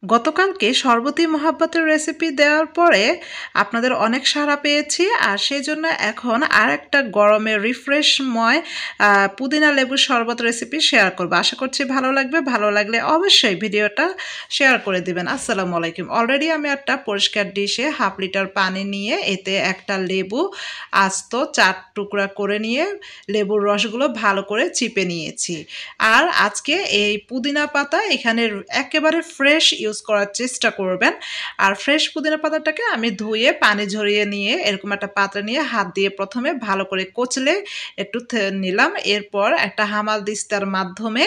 গতকালকে শরবতি মহাব্বতের রেসিপি দেওয়ার পরে আপনাদের অনেক সাড়া পেয়েছি আর সেই জন্য এখন আরেকটা গরমে রিফ্রেশময় পুদিনা লেবুর শরবত রেসিপি শেয়ার করব। আশা করছি ভালো লাগবে। ভালো লাগলে অবশ্যই ভিডিওটা শেয়ার করে দিবেন। আসসালামু আলাইকুম। অলরেডি আমি একটা পরিষ্কার ডিশে 1/2 লিটার পানি নিয়ে এতে একটা লেবু আস্ত 4 টুকরা করে নিয়ে লেবুর রসগুলো ভালো করে চিপে নিয়েছি। আর আজকে এই পুদিনা পাতা এখানে একেবারে ফ্রেশ ইউজ করার চেষ্টা করবেন। আর ফ্রেশ পুদিনা পাতাটাকে আমি ধুয়ে পানি ঝরিয়ে নিয়ে এরকম একটা পাত্রে নিয়ে হাত দিয়ে প্রথমে ভালো করে কচলে একটু নিলাম। এরপর একটা হামাল দিস্তার মাধ্যমে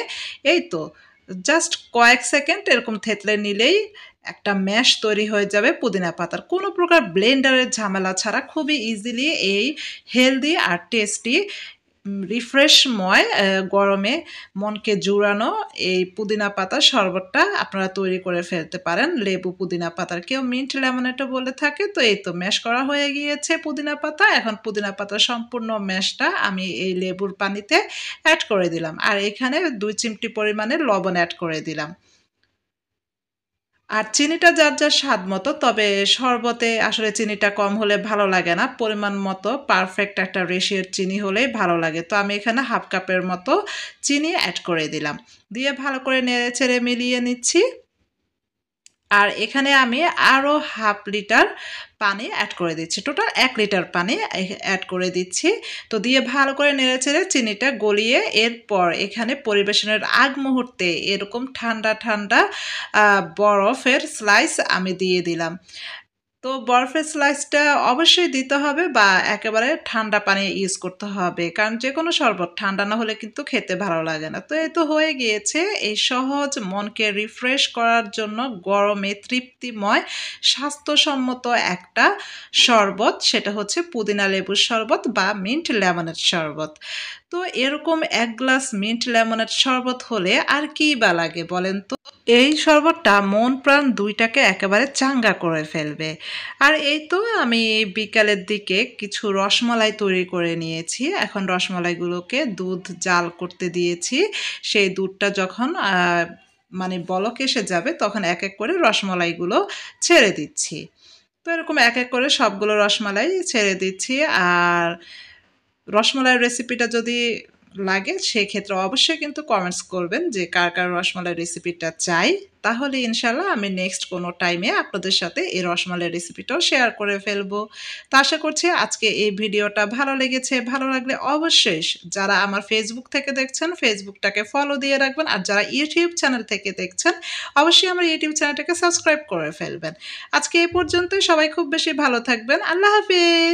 এই তো জাস্ট কয়েক সেকেন্ড এরকম থেতলে নিলেই একটা ম্যাশ তৈরি হয়ে যাবে পুদিনা পাতার। কোনো প্রকার ব্লেন্ডারের ঝামেলা ছাড়া খুবই ইজিলি এই হেলদি আর টেস্টি রিফ্রেশময় গরমে মনকে জুড়ানো এই পুদিনা পাতার শরবতটা আপনারা তৈরি করে ফেলতে পারেন। লেবু পুদিনা পাতার, কেউ মিন্ট লেমনেটও বলে থাকে। তো এই তো ম্যাশ করা হয়ে গিয়েছে পুদিনা পাতা। এখন পুদিনা পাতার সম্পূর্ণ ম্যাশটা আমি এই লেবুর পানিতে অ্যাড করে দিলাম। আর এখানে 2 চিমটি পরিমাণে লবণ অ্যাড করে দিলাম। আর চিনিটা যার যার স্বাদ মতো, তবে শরবতে আসলে চিনিটা কম হলে ভালো লাগে না। পরিমাণ মতো পারফেক্ট একটা রেশিওর চিনি হলেই ভালো লাগে। তো আমি এখানে 1/2 কাপের মতো চিনি অ্যাড করে দিলাম। দিয়ে ভালো করে নেড়েচেড়ে মিলিয়ে নিচ্ছি। আর এখানে আমি আরও 1/2 লিটার পানি অ্যাড করে দিচ্ছি। টোটাল 1 লিটার পানি অ্যাড করে দিচ্ছি। তো দিয়ে ভালো করে নেড়েচেড়ে চিনিটা গলিয়ে এরপর এখানে পরিবেশনের আগ মুহূর্তে এরকম ঠান্ডা ঠান্ডা বরফের স্লাইস আমি দিয়ে দিলাম। তো বরফের স্লাইসটা অবশ্যই দিতে হবে বা একেবারে ঠান্ডা পানি ইউজ করতে হবে, কারণ যে কোনো শরবত ঠান্ডা না হলে কিন্তু খেতে ভালো লাগে না। তো এই তো হয়ে গিয়েছে এই সহজ মনকে রিফ্রেশ করার জন্য গরমে তৃপ্তিময় স্বাস্থ্যসম্মত একটা শরবত, সেটা হচ্ছে পুদিনা লেবুর শরবত বা মিন্ট লেমনের শরবত। তো এরকম 1 গ্লাস মিন্ট লেমনের শরবত হলে আর কি বা লাগে বলেন তো। এই শরবতটা মন প্রাণ দুইটাকে একেবারে চাঙ্গা করে ফেলবে। আর এই তো আমি বিকালের দিকে কিছু রসমালাই তৈরি করে নিয়েছি। এখন রসমালাইগুলোকে দুধ জাল করতে দিয়েছি। সেই দুধটা যখন মানে বলক এসে যাবে তখন এক এক করে রসমালাইগুলো ছেড়ে দিচ্ছি। তো এরকম এক এক করে সবগুলো রসমালাই ছেড়ে দিচ্ছি। আর রসমালাইয়ের রেসিপিটা যদি লাগে সেক্ষেত্রে অবশ্যই কিন্তু কমেন্টস করবেন যে কার কার রসমালাই রেসিপিটা চাই। তাহলে ইনশাল্লাহ আমি নেক্সট কোনো টাইমে আপনাদের সাথে এই রসমালাই রেসিপিটাও শেয়ার করে ফেলবো। তো আশা করছি আজকে এই ভিডিওটা ভালো লেগেছে। ভালো লাগলে অবশ্যই যারা আমার ফেসবুক থেকে দেখছেন ফেসবুকটাকে ফলো দিয়ে রাখবেন। আর যারা ইউটিউব চ্যানেল থেকে দেখছেন অবশ্যই আমার ইউটিউব চ্যানেলটাকে সাবস্ক্রাইব করে ফেলবেন। আজকে এই পর্যন্তই। সবাই খুব বেশি ভালো থাকবেন। আল্লাহ হাফিজ।